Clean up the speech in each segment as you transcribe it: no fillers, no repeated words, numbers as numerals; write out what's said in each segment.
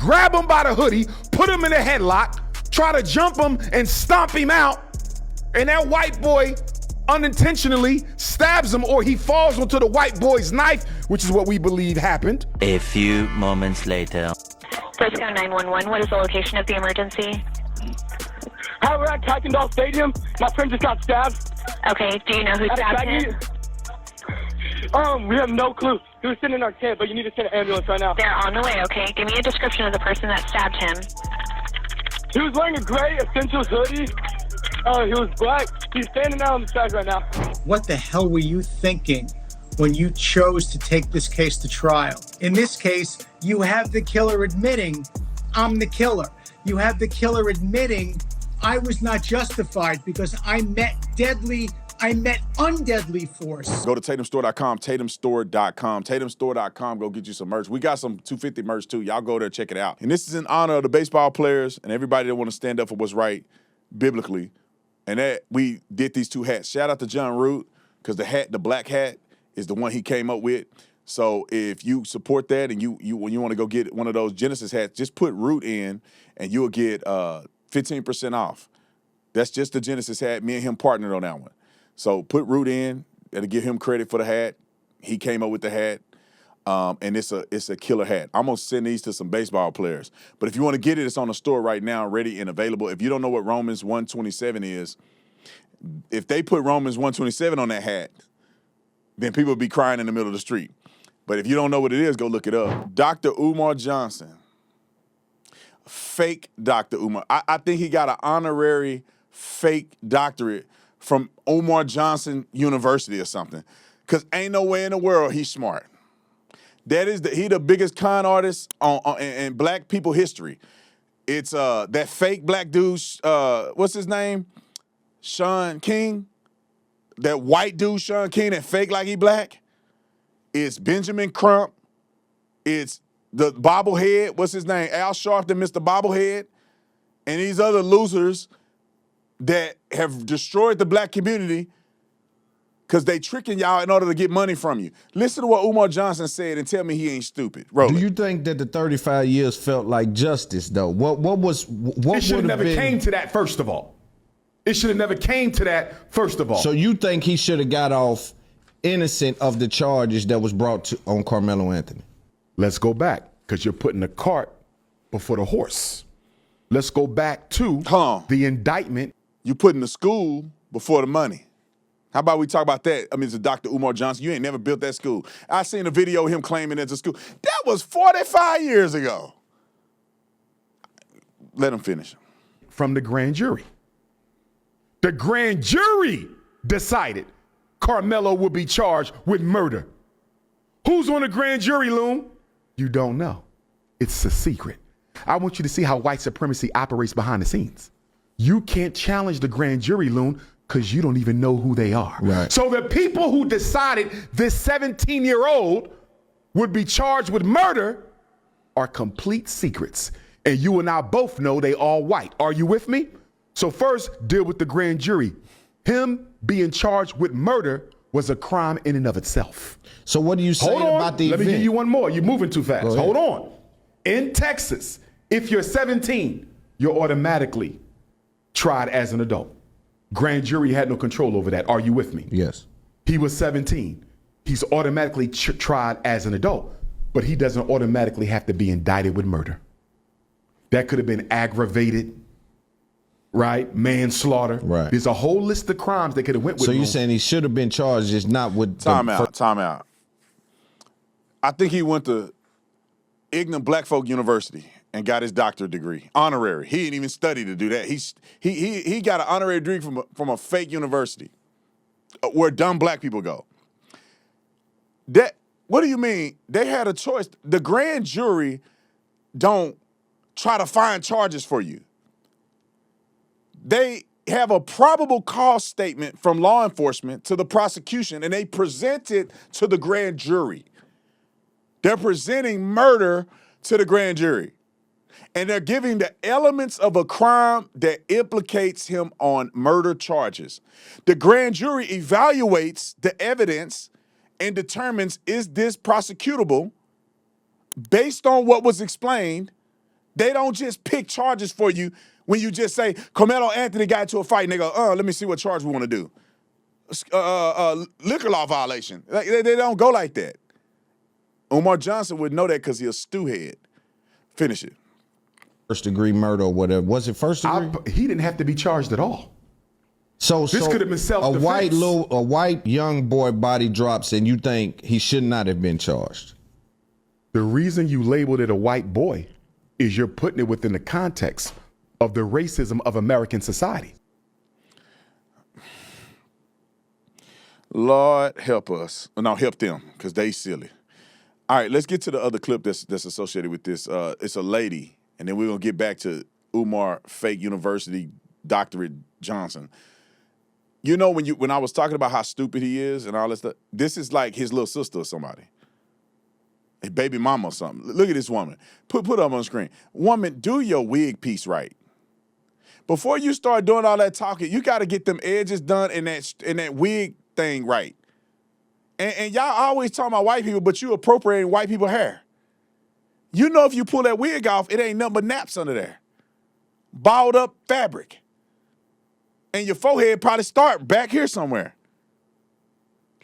grab him by the hoodie, put him in a headlock, try to jump him and stomp him out, and that white boy unintentionally stabs him, or he falls onto the white boy's knife, which is what we believe happened. A few moments later. Frisco 911, what is the location of the emergency? Hi, we're at Tatum Stadium. My friend just got stabbed. Okay, do you know who stabbed him? We have no clue. He was sitting in our tent, but you need to send an ambulance right now. They're on the way, okay? Give me a description of the person that stabbed him. He was wearing a gray Essentials hoodie. He was black. He's standing out on the side right now. What the hell were you thinking when you chose to take this case to trial? In this case, you have the killer admitting, I'm the killer. You have the killer admitting, I was not justified because I met undeadly force. Go to tatumstore.com, tatumstore.com, tatumstore.com. Go get you some merch. We got some 250 merch too. Y'all go there, check it out. And this is in honor of the baseball players and everybody that want to stand up for what's right biblically. And that we did these two hats. Shout out to John Root, because the black hat is the one he came up with. So if you support that and you want to go get one of those Genesis hats, just put Root in and you'll get 15% off. That's just the Genesis hat. Me and him partnered on that one. So put Root in. That'll give him credit for the hat. He came up with the hat. And it's a killer hat. I'm going to send these to some baseball players. But if you want to get it, it's on the store right now, ready and available. If you don't know what Romans 1:27 is, if they put Romans 1:27 on that hat, then people would be crying in the middle of the street. But if you don't know what it is, go look it up. Dr. Umar Johnson. Fake Dr. Umar. I think he got an honorary fake doctorate from Umar Johnson University or something. Because ain't no way in the world he's smart. He the biggest con artist in black people history. It's that fake black dude, what's his name? Sean King. That white dude, Sean King, that fake like he black. It's Benjamin Crump. It's the bobblehead, what's his name? Al Sharpton, Mr. Bobblehead. And these other losers that have destroyed the black community because they tricking y'all in order to get money from you. Listen to what Umar Johnson said and tell me he ain't stupid. Roll Do it. you think that the 35 years felt like justice, though? What It should have never came to that, first of all. It should have never came to that, first of all. So you think he should have got off innocent of the charges that was brought on Karmelo Anthony? Let's go back, because you're putting the cart before the horse. Let's go back to the indictment. You putting the school before the money. How about we talk about that? I mean, it's Dr. Umar Johnson. You ain't never built that school. I seen a video of him claiming it's a school. That was 45 years ago. Let him finish. From the grand jury. The grand jury decided Karmelo would be charged with murder. Who's on the grand jury, Loon? You don't know. It's a secret. I want you to see how white supremacy operates behind the scenes. You can't challenge the grand jury, Loon, because you don't even know who they are. Right. So the people who decided this 17-year-old would be charged with murder are complete secrets. And you and I both know they all white. Are you with me? So first, deal with the grand jury. Him being charged with murder was a crime in and of itself. So what are you saying about the event? Let me give you one more. You're moving too fast. Hold on. In Texas, if you're 17, you're automatically tried as an adult. Grand jury had no control over that. Are you with me? Yes. He was 17. He's automatically tried as an adult, but he doesn't automatically have to be indicted with murder. That could have been aggravated, right? Manslaughter. Right. There's a whole list of crimes that could have went with. So you're saying he should have been charged, just not with Time out. I think he went to Ignorant Black Folk University and got his doctorate degree, honorary. He didn't even study to do that. He got an honorary degree from a fake university where dumb black people go. What do you mean? They had a choice. The grand jury don't try to find charges for you. They have a probable cause statement from law enforcement to the prosecution, and they present it to the grand jury. They're presenting murder to the grand jury. And they're giving the elements of a crime that implicates him on murder charges. The grand jury evaluates the evidence and determines, is this prosecutable based on what was explained, They don't just pick charges for you when you just say, Karmelo Anthony got into a fight, and they go, let me see what charge we want to do. Liquor law violation. They don't go like that. Umar Johnson would know that because he's a stew head. Finish it. First-degree murder or whatever. Was it first-degree? He didn't have to be charged at all. So this could have been self-defense. A white young boy body drops, and you think he should not have been charged. The reason you labeled it a white boy is you're putting it within the context of the racism of American society. Lord help us. No, help them, because they silly. All right, let's get to the other clip that's associated with this. It's a lady, and then we're going to get back to Umar fake university doctorate Johnson. You know, when I was talking about how stupid he is and all that stuff, this is like his little sister or somebody. A baby mama or something. Look at this woman. Put up on the screen. Woman, do your wig piece right. Before you start doing all that talking, you got to get them edges done and that wig thing right. And y'all always talking about white people, but you appropriating white people hair. You know if you pull that wig off, it ain't nothing but naps under there. Balled up fabric. And your forehead probably start back here somewhere.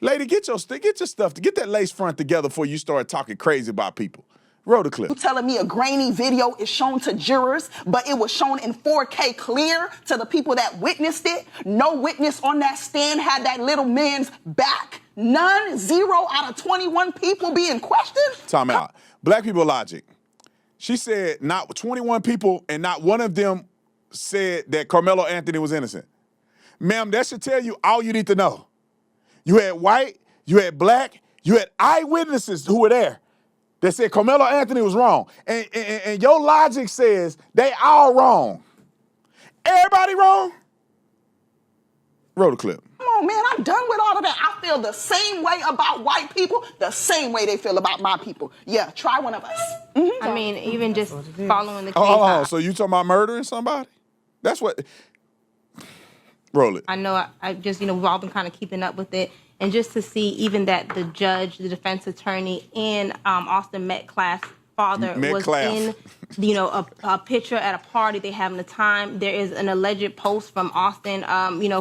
Lady, get your stuff, get that lace front together before you start talking crazy about people. Roll the clip. You telling me a grainy video is shown to jurors, but it was shown in 4K clear to the people that witnessed it? No witness on that stand had that little man's back? None? 0 out of 21 people being questioned? Time out. Black people logic. She said not 21 people and not one of them said that Karmelo Anthony was innocent. Ma'am, that should tell you all you need to know. You had white, you had black, you had eyewitnesses who were there that said Karmelo Anthony was wrong. And your logic says they all wrong. Everybody wrong? Roll the clip. Come on, man, I'm done with all of that. I feel the same way about white people, the same way they feel about my people. Yeah, try one of us. Mm-hmm. I mean, even just following the case. So you talking about murdering somebody? That's what... Roll it. I know I just, we've all been kind of keeping up with it. And just to see even that the judge, the defense attorney, and Austin Metcalf's father was in, a picture at a party they having a time. There is an alleged post from Austin,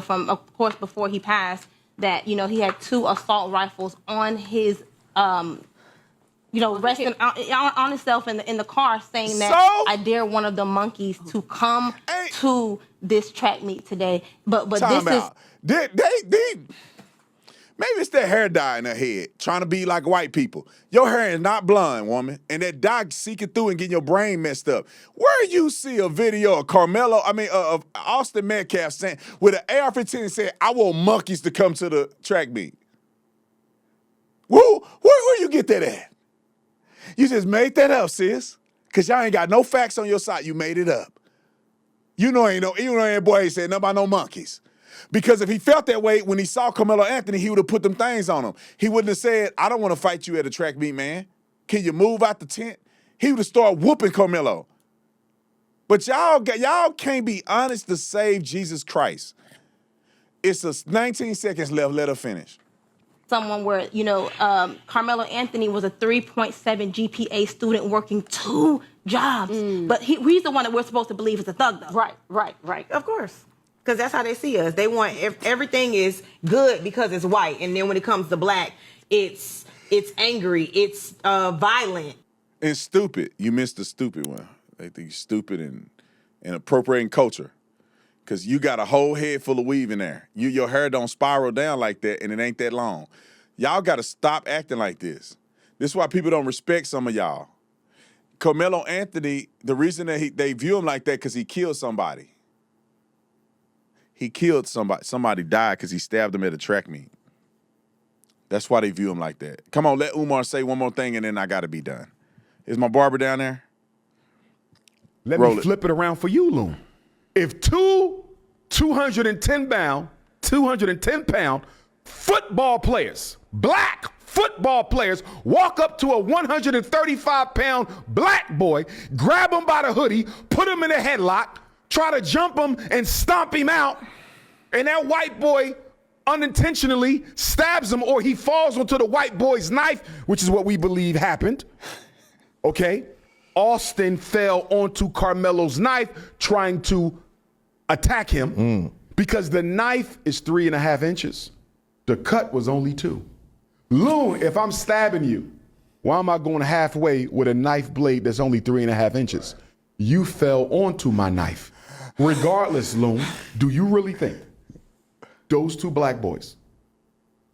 from, of course, before he passed, that, he had 2 assault rifles on his, resting on himself in the car, saying that I dare one of the monkeys to come to this track meet today. But this is... Maybe it's that hair dye in her head, trying to be like white people. Your hair is not blonde, woman, and that dye seeking through and getting your brain messed up. Where you see a video of of Austin Metcalf saying, with an AR-15 and saying, I want monkeys to come to the track meet? Where you get that at? You just made that up, sis, because y'all ain't got no facts on your side. You made it up. You know that boy ain't saying nothing about no monkeys. Because if he felt that way when he saw Karmelo Anthony, he would have put them things on him. He wouldn't have said, I don't want to fight you at a track meet, man. Can you move out the tent? He would have started whooping Karmelo. But y'all can't be honest to save Jesus Christ. It's 19 seconds left. Let her finish. Someone where, Karmelo Anthony was a 3.7 GPA student working 2 jobs. But he's the one that we're supposed to believe is a thug, though. Right. Of course. Because that's how they see us. They want everything is good because it's white, and then when it comes to black, it's angry, it's violent. It's stupid. You missed the stupid one. They think you're stupid and appropriating culture. Because you got a whole head full of weave in there. Your hair don't spiral down like that, and it ain't that long. Y'all got to stop acting like this. This is why people don't respect some of y'all. Karmelo Anthony, the reason that they view him like that because he killed somebody. He killed somebody. Somebody died because he stabbed him at a track meet. That's why they view him like that. Come on, let Umar say one more thing, and then I got to be done. Is my barber down there? Let me flip it around for you, Loon. If 210-pound football players, black football players, walk up to a 135-pound black boy, grab him by the hoodie, put him in a headlock, try to jump him and stomp him out, and that white boy unintentionally stabs him, or he falls onto the white boy's knife, which is what we believe happened, okay? Austin fell onto Karmelo's knife trying to attack him because the knife is 3.5 inches. The cut was only 2. Loon, if I'm stabbing you, why am I going halfway with a knife blade that's only 3.5 inches? You fell onto my knife. Regardless, Loon, do you really think those 2 black boys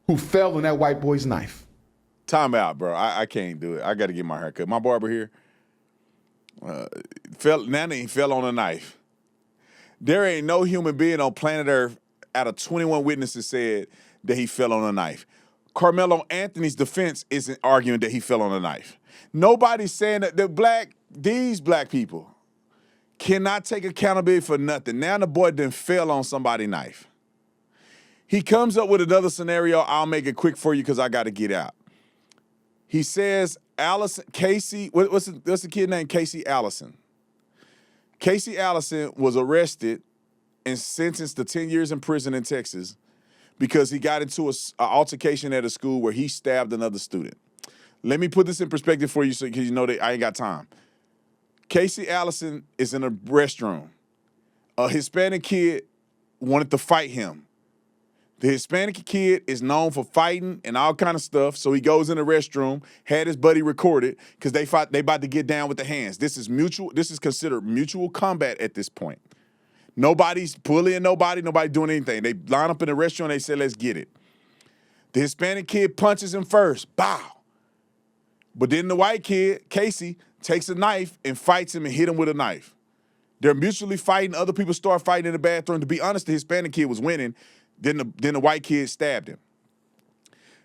who fell on that white boy's knife? Time out, bro. I can't do it. I got to get my hair cut. My barber here fell on a knife. There ain't no human being on planet Earth out of 21 witnesses said that he fell on a knife. Carmelo Anthony's defense isn't arguing that he fell on a knife. Nobody's saying that these black people cannot take accountability for nothing. Now the boy done fell on somebody's knife. He comes up with another scenario. I'll make it quick for you because I got to get out. He says Casey, what's the kid named? Casey Allison. Casey Allison was arrested and sentenced to 10 years in prison in Texas because he got into an altercation at a school where he stabbed another student. Let me put this in perspective for you because you know that I ain't got time. Casey Allison is in a restroom. A Hispanic kid wanted to fight him. The Hispanic kid is known for fighting and all kind of stuff, so he goes in the restroom, had his buddy record it because they about to get down with the hands. This is considered mutual combat at this point. Nobody's bullying nobody doing anything. They line up in the restroom, they say, let's get it. The Hispanic kid punches him first, bow. But then the white kid, Casey, takes a knife and fights him and hit him with a knife. They're mutually fighting. Other people start fighting in the bathroom. To be honest, the Hispanic kid was winning. Then the white kid stabbed him.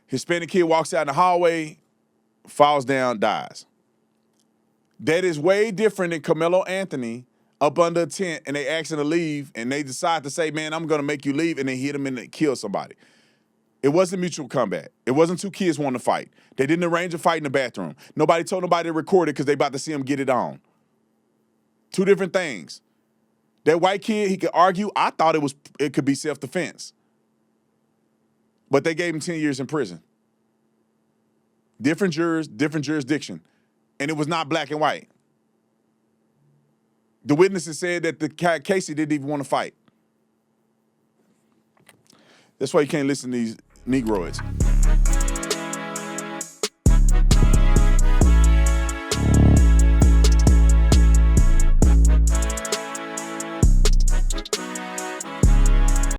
Hispanic kid walks out in the hallway, falls down, dies. That is way different than Carmelo Anthony up under a tent and they ask him to leave and they decide to say, man, I'm going to make you leave, and they hit him and kill somebody. It wasn't mutual combat. It wasn't 2 kids wanting to fight. They didn't arrange a fight in the bathroom. Nobody told nobody to record it because they about to see him get it on. 2 different things. That white kid, he could argue. I thought it could be self-defense. But they gave him 10 years in prison. Different jurors, different jurisdiction. And it was not black and white. The witnesses said that the Casey didn't even want to fight. That's why you can't listen to these Negroids.